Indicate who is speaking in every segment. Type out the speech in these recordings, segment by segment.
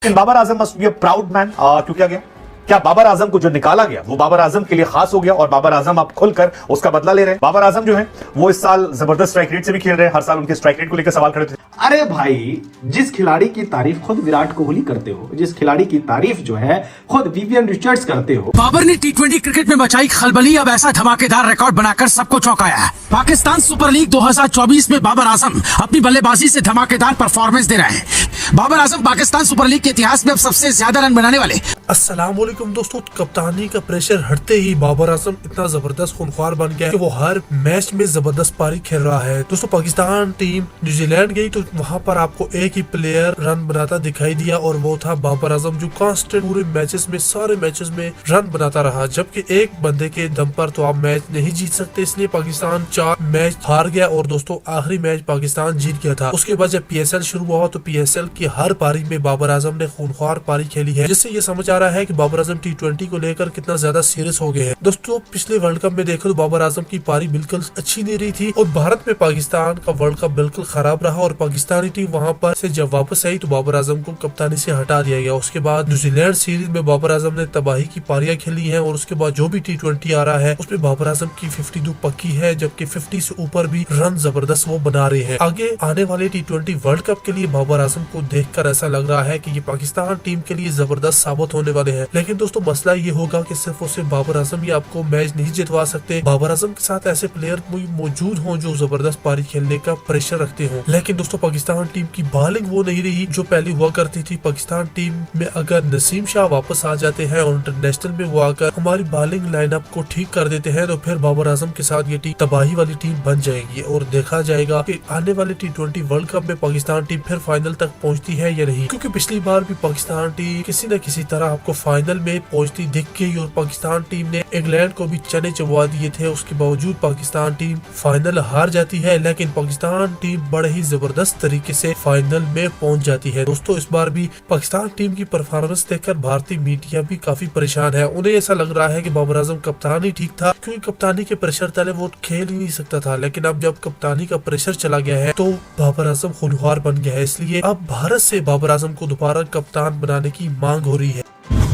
Speaker 1: लेकिन Babar Azam must be a proud man. क्यों क्या गया? क्या बाबर आजम को जो निकाला गया वो बाबर आजम के लिए खास हो गया और बाबर आजम अब खुलकर उसका बदला ले रहे हैं? बाबर आजम जो है वो इस साल जबरदस्त स्ट्राइक रेट से भी खेल रहे हैं। हर साल उनके स्ट्राइक रेट को लेकर सवाल खड़े थे।
Speaker 2: अरे भाई, जिस खिलाड़ी की तारीफ खुद विराट कोहली करते हो, जिस खिलाड़ी की तारीफ जो है खुद विवियन रिचर्ड्स करते हो।
Speaker 3: बाबर ने टी20 क्रिकेट में मचाई खलबली, अब ऐसा धमाकेदार रिकॉर्ड बनाकर सबको चौंकाया है। पाकिस्तान सुपर लीग 2024 में बाबर आजम अपनी बल्लेबाजी से धमाकेदार परफॉर्मेंस दे रहे हैं। बाबर आजम पाकिस्तान सुपर लीग के इतिहास में अब सबसे ज्यादा रन बनाने वाले।
Speaker 4: अस्सलाम वालेकुम दोस्तों, कप्तानी का प्रेशर हटते ही बाबर आजम इतना जबरदस्त खूनख्वार बन गया कि वो हर मैच में जबरदस्त पारी खेल रहा है। दोस्तों, पाकिस्तान टीम न्यूजीलैंड गई तो वहाँ पर आपको एक ही प्लेयर रन बनाता दिखाई दिया और वो था बाबर आजम, जो कांस्टेंट पूरे मैचेस में सारे मैचेस में रन बनाता रहा। जबकि एक बंदे के दम पर तो आप मैच नहीं जीत सकते, इसलिए पाकिस्तान 4 मैच हार गया और दोस्तों आखिरी मैच पाकिस्तान जीत गया था। उसके बाद जब PSL शुरू हुआ तो PSL की हर पारी में बाबर आजम ने खूनख्वार पारी खेली है, जिससे ये समझ आ रहा है कि बाबर आजम T20 को लेकर कितना ज्यादा सीरियस हो गए हैं। दोस्तों, पिछले वर्ल्ड कप में देखो तो बाबर आजम की पारी बिल्कुल अच्छी नहीं रही थी और भारत में पाकिस्तान का वर्ल्ड कप बिल्कुल खराब रहा और पाकिस्तानी टीम वहां पर से जब वापस आई तो बाबर आजम को कप्तानी से हटा दिया गया। उसके बाद न्यूजीलैंड सीरीज में बाबर आजम ने तबाही की पारियां खेली हैं और उसके बाद जो भी T20 आ रहा है उसमें बाबर आजम की 52 पक्की है, जबकि 50 से ऊपर भी रन जबरदस्त वो बना रहे हैं। आगे आने वाले T20 वर्ल्ड कप के लिए बाबर आजम को देखकर ऐसा लग रहा है कि ये पाकिस्तान टीम के लिए जबरदस्त साबित होने वाले हैं। लेकिन दोस्तों, मसला ये होगा कि सिर्फ और सिर्फ बाबर आजम ही आपको मैच नहीं जितवा सकते। बाबर आजम के साथ ऐसे प्लेयर मौजूद हों जो जबरदस्त पारी खेलने का प्रेशर रखते हों। लेकिन दोस्तों, पाकिस्तान टीम की बॉलिंग वो नहीं रही जो पहले हुआ करती थी। पाकिस्तान टीम में अगर नसीम शाह वापस आ जाते हैं और इंटरनेशनल में वो आकर हमारी बॉलिंग लाइनअप को ठीक कर देते हैं तो फिर बाबर आजम के साथ ये टीम तबाही वाली टीम बन जाएगी और देखा जाएगा कि आने वाले T20 वर्ल्ड कप में पाकिस्तान टीम फिर फाइनल तक पहुंचती है या नहीं। क्योंकि पिछली बार भी पाकिस्तान टीम किसी न किसी तरह आपको फाइनल में पहुंचती दिख गई और पाकिस्तान टीम ने इंग्लैंड को भी चने चबवा दिए थे। उसके बावजूद पाकिस्तान टीम फाइनल हार जाती है, लेकिन पाकिस्तान टीम बड़े ही जबरदस्त तरीके से फाइनल में पहुंच जाती है। दोस्तों, इस बार भी पाकिस्तान टीम की परफॉर्मेंस देखकर भारतीय मीडिया भी काफी परेशान है। उन्हें ऐसा लग रहा है कि बाबर आजम कप्तान ही ठीक था, क्योंकि कप्तानी के प्रेशर तले वो खेल ही नहीं सकता था। लेकिन अब जब कप्तानी का प्रेशर चला गया है तो बाबर आजम खूनख्वार बन गया है, इसलिए अब भारत से बाबर आजम को दोबारा कप्तान बनाने की मांग हो रही है।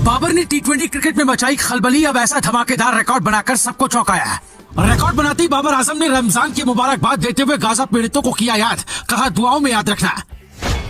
Speaker 3: बाबर ने T20 क्रिकेट में मचाई खलबली, अब ऐसा धमाकेदार रिकॉर्ड बनाकर सबको चौंकाया है। रिकॉर्ड बनाते ही बाबर आजम ने रमजान की मुबारकबाद देते हुए गाजा पीड़ितों को किया याद, कहा दुआओं में याद रखना।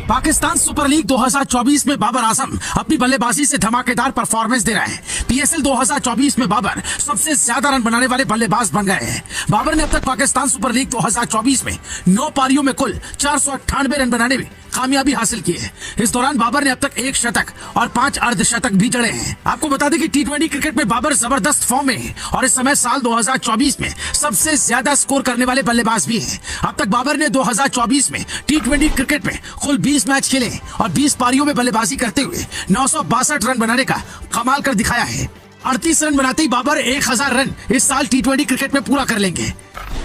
Speaker 3: पाकिस्तान सुपर लीग 2024 में बाबर आजम अपनी बल्लेबाजी से धमाकेदार परफॉर्मेंस दे रहे हैं। PSL 2024 में बाबर सबसे ज्यादा रन बनाने वाले बल्लेबाज बन गए हैं। बाबर ने अब तक पाकिस्तान सुपर लीग 2024 में 9 पारियों में कुल 498 रन बनाने में कामयाबी हासिल की है। इस दौरान बाबर ने अब तक 1 शतक और 5 अर्धशतक भी जड़े हैं। आपको बता दें कि T20 क्रिकेट में बाबर जबरदस्त फॉर्म में है और इस समय साल 2024 में सबसे ज्यादा स्कोर करने वाले बल्लेबाज भी हैं। अब तक बाबर ने 2024 में T20 क्रिकेट में कुल 20 मैच खेले और 20 पारियों में बल्लेबाजी करते हुए 962 रन बनाने का कमाल कर दिखाया है। 38 रन बनाते ही बाबर 1000 रन इस साल T20 क्रिकेट में पूरा कर लेंगे।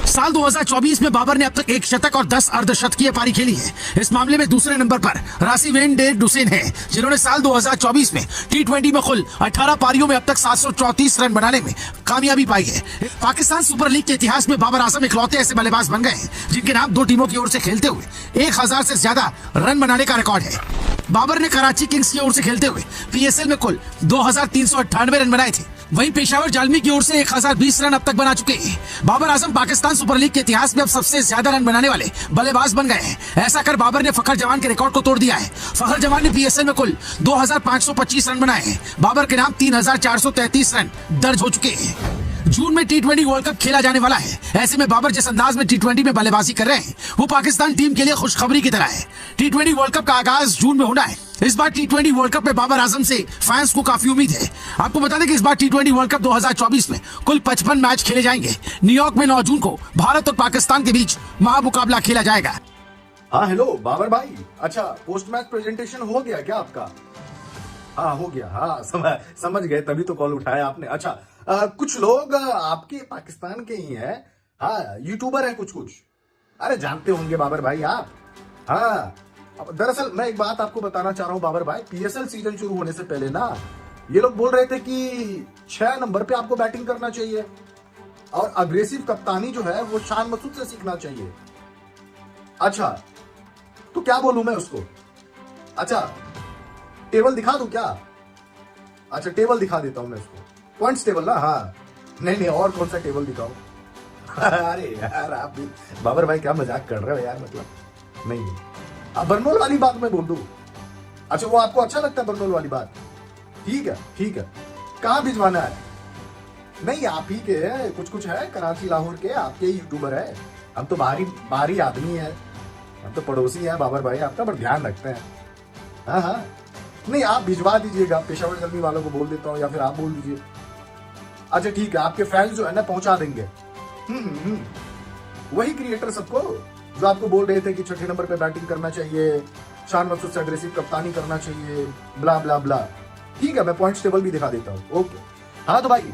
Speaker 3: साल 2024 में बाबर ने अब तक 1 शतक और 10 अर्धशतकीय पारी खेली है। इस मामले में दूसरे नंबर पर रासिवेन डे डुसेन है, जिन्होंने साल 2024 में T20 में कुल 18 पारियों में अब तक 734 रन बनाने में कामयाबी पाई है। पाकिस्तान सुपर लीग के इतिहास में बाबर आजम इकलौते ऐसे बल्लेबाज बन गए हैं जिनके नाम 2 टीमों की ओर से खेलते हुए 1000 से ज्यादा रन बनाने का रिकॉर्ड है। बाबर ने कराची किंग्स की ओर से खेलते हुए PSL में कुल 2398 रन बनाए थे। वहीं पेशावर जालमी की ओर से 1020 रन अब तक बना चुके हैं। बाबर आजम पाकिस्तान सुपर लीग के इतिहास में अब सबसे ज्यादा रन बनाने वाले बल्लेबाज बन गए हैं। ऐसा कर बाबर ने फखर जमान के रिकॉर्ड को तोड़ दिया है। फखर जमान ने PSL में कुल 2525 रन बनाए हैं। बाबर के नाम 3433 रन दर्ज हो चुके हैं। जून में T20 वर्ल्ड कप खेला जाने वाला है। ऐसे में बाबर जिस अंदाज में T20 में बल्लेबाजी कर रहे हैं वो पाकिस्तान टीम के लिए खुशखबरी की तरह है। T20 वर्ल्ड कप का आगाज जून में होना है। इस बार T20 वर्ल्ड कप में बाबर आजम से फैंस को काफी उम्मीद है। आपको बता दें कि इस बार T20 वर्ल्ड कप 2024 में कुल 55 मैच खेले जाएंगे। न्यूयॉर्क में 9 जून को भारत और पाकिस्तान के बीच महामुकाबला खेला जाएगा।
Speaker 2: हाँ, हेलो बाबर भाई। अच्छा, पोस्ट मैच प्रेजेंटेशन हो गया क्या आपका? हाँ, हो गया। हाँ, समझ गए, तभी तो कॉल उठाया आपने। अच्छा, कुछ लोग आपके पाकिस्तान के ही हैं। हाँ, यूट्यूबर हैं कुछ। अरे जानते होंगे बाबर भाई आप। हाँ, दरअसल मैं एक बात आपको बताना चाह रहा हूँ बाबर भाई। PSL सीजन शुरू होने से पहले ना ये लोग बोल रहे थे कि 6 नंबर पे आपको बैटिंग करना चाहिए और अग्रेसिव कप्तानी जो है वो शान मसूद से सीखना चाहिए। अच्छा, तो क्या बोलूं मैं उसको? अच्छा, टेबल दिखा दूं क्या? अच्छा टेबल दिखा देता हूं मैं उसको, पॉइंट्स टेबल ना। हाँ नहीं और कौन सा टेबल दिखाऊं? अरे यार आप भी बाबर भाई क्या मजाक कर रहे हो यार, मतलब नहीं अब बर्नोल वाली बात मैं बोल दूं। अच्छा वो आपको अच्छा लगता है बर्नोल वाली बात? ठीक है कहाँ भिजवाना है? नहीं आप ही के कुछ है कराची लाहौर के, आपके यूट्यूबर है। हम तो बाहरी आदमी है, हम तो पड़ोसी हैं बाबर भाई आपका, पर ध्यान रखते हैं। हाँ नहीं आप भिजवा दीजिएगा, पेशावर जल्दी वालों को बोल देता हूँ, या फिर आप बोल दीजिए। अच्छा ठीक है, आपके फैंस जो है ना पहुंचा देंगे। वही क्रिएटर सबको जो आपको बोल रहे थे कि छठे नंबर पे बैटिंग करना चाहिए, शान मसूद से अग्रेसिव कप्तानी करना चाहिए, ब्ला ब्ला ब्ला। ठीक है मैं पॉइंट्स टेबल भी दिखा देता हूँ। ओके हाँ तो भाई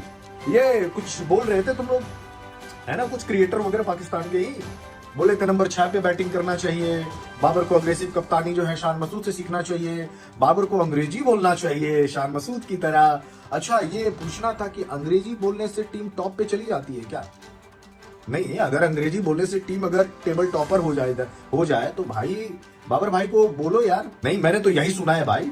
Speaker 2: ये कुछ बोल रहे थे तुम लोग, है ना, कुछ क्रिएटर वगैरह पाकिस्तान के ही बोले थे नंबर 6 पे बैटिंग करना चाहिए, बाबर को अग्रेसिव कप्तानी जो है शान मसूद से सीखना चाहिए, बाबर को अंग्रेजी बोलना चाहिए शान मसूद की तरह। अच्छा ये पूछना था कि अंग्रेजी बोलने से टीम टॉप पे चली जाती है क्या? नहीं अगर अंग्रेजी बोलने से टीम अगर टेबल टॉपर हो जाए तो भाई बाबर भाई को बोलो यार। नहीं मैंने तो यही सुना है भाई,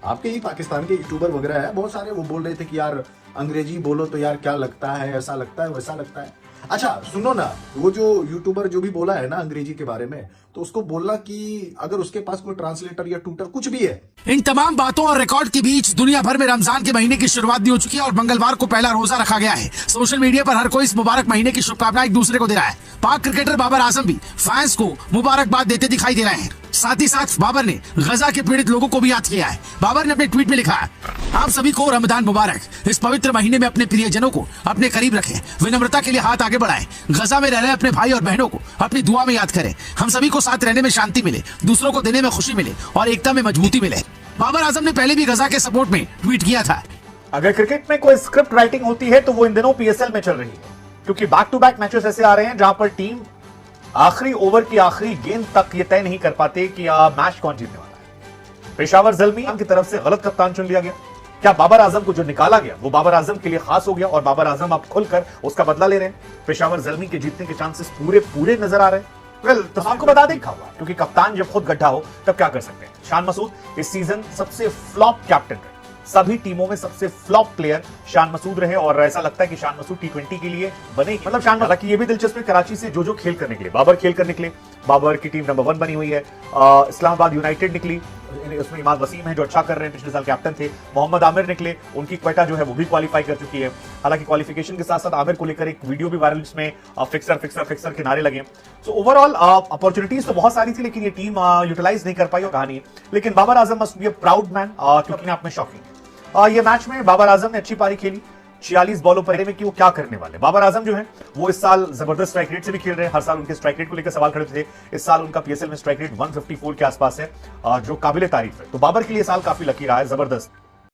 Speaker 2: आपके ही पाकिस्तान के यूट्यूबर वगैरह है बहुत सारे, वो बोल रहे थे कि यार अंग्रेजी बोलो तो यार क्या लगता है, ऐसा लगता है वैसा लगता है। अच्छा सुनो ना, वो जो यूट्यूबर जो भी बोला है ना अंग्रेजी के बारे में, तो उसको बोलना कि अगर उसके पास कोई ट्रांसलेटर या ट्यूटर कुछ भी है।
Speaker 3: इन तमाम बातों और रिकॉर्ड के बीच दुनिया भर में रमजान के महीने की शुरुआत भी हो चुकी है और मंगलवार को पहला रोजा रखा गया है। सोशल मीडिया पर हर कोई इस मुबारक महीने की शुभकामनाएं एक दूसरे को दे रहा है। पाक क्रिकेटर बाबर आजम भी फैंस को मुबारकबाद देते दिखाई दे रहे हैं। साथ ही साथ बाबर ने गजा के पीड़ित लोगों को भी याद किया है। बाबर ने अपने ट्वीट में लिखा है, आप सभी को रमजान मुबारक। इस पवित्र महीने में अपने प्रियजनों को अपने करीब रखें, विनम्रता के लिए हाथ आगे बढ़ाएं, गजा में रह रहे अपने भाई और बहनों को अपनी दुआ में याद करें। हम सभी को साथ रहने में शांति मिले, दूसरों को देने में खुशी मिले और एकता में मजबूती मिले। बाबर आजम ने पहले भी गजा के सपोर्ट में ट्वीट किया था।
Speaker 1: अगर क्रिकेट में कोई स्क्रिप्ट राइटिंग होती है तो वो इन दिनों पीएसएल में चल रही है, क्योंकि बैक टू बैक मैचेस ऐसे आ रहे हैं जहां पर टीम आखिरी ओवर की आखिरी गेंद तक ये तय नहीं कर पाते कि मैच कौन जीतने वाला है। पेशावर ज़ल्मी की तरफ से गलत कप्तान चुन लिया गया। क्या बाबर आजम को जो निकाला गया वो बाबर आजम के लिए खास हो गया और बाबर आजम अब खुलकर उसका बदला ले रहे हैं? पेशावर ज़ल्मी के जीतने के चांसेस पूरे नजर आ रहे हैं। वेल तो आपको बता दें हुआ, क्योंकि कप्तान जब खुद गड्ढा हो तब क्या कर सकते हैं। शान मसूद इस सीजन सबसे फ्लॉप कैप्टन रहे, सभी टीमों में सबसे फ्लॉप प्लेयर शान मसूद रहे और ऐसा लगता है कि शान मसूद T20 के लिए बने। मतलब शान, हालांकि ये भी दिलचस्प है, कराची से जो खेल करने के लिए बाबर खेल कर निकले, बाबर की टीम नंबर 1 बनी हुई है। इस्लामाबाद यूनाइटेड निकली, उसमें इमाद वसीम है जो अच्छा कर रहे हैं, पिछले साल कैप्टन थे। मोहम्मद आमिर निकले, उनकी क्वेटा जो है वो भी क्वालिफाई कर चुकी है। हालांकि क्वालिफिकेशन के साथ साथ आमिर को लेकर एक वीडियो भी वायरल, जिसमें फिक्सर के नारे लगे। सो ओवरऑल अपॉर्चुनिटीज तो बहुत सारी थी, लेकिन ये टीम यूटिलाइज नहीं कर पाई और कहानी। लेकिन Babar Azam must be a proud man, क्योंकि आप में शॉकिंग ये मैच में बाबर आजम ने अच्छी पारी खेली। 46 बॉलों पर में कि वो क्या करने वाले। बाबर आजम जो है वो इस साल जबरदस्त स्ट्राइक रेट से भी खेल रहे हैं। हर साल उनके स्ट्राइक रेट को लेकर सवाल खड़े थे, इस साल उनका पीएसएल में स्ट्राइक रेट 154 के आसपास है, जो काबिले तारीफ है। तो बाबर के लिए साल काफी लकी रहा है, जबरदस्त।